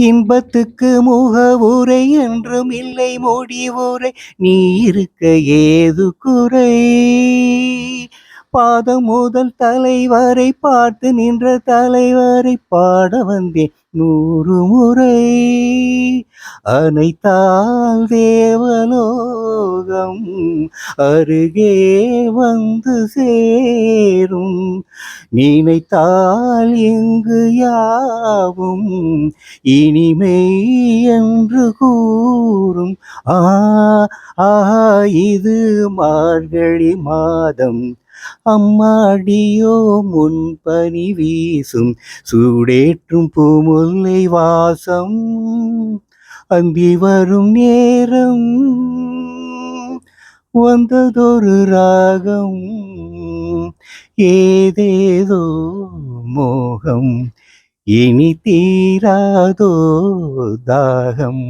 இன்பத்துக்கு முகவுரை என்றும் இல்லை முடிவுரை. நீ இருக்க ஏது குறை? பாதம் முதல் தலைவரை பார்த்து நின்ற தலைவரை பாட வந்தேன் 100 முறை. அனைத்தால் தேவலோகம் அருகே வந்து சேரும். நினைத்தால் இங்கு யாவும் இனிமை என்று கூறும். ஆ ஆஹா, இது மார்கழி மாதம். அம்மாடியோ முன்பனி வீசும். சூடேற்றும் பூமுல்லை வாசம். அந்தி வரும் நேரம் வந்ததொரு ராகம். ஏதேதோ மோகம் இனி தீராதோ தாகம்.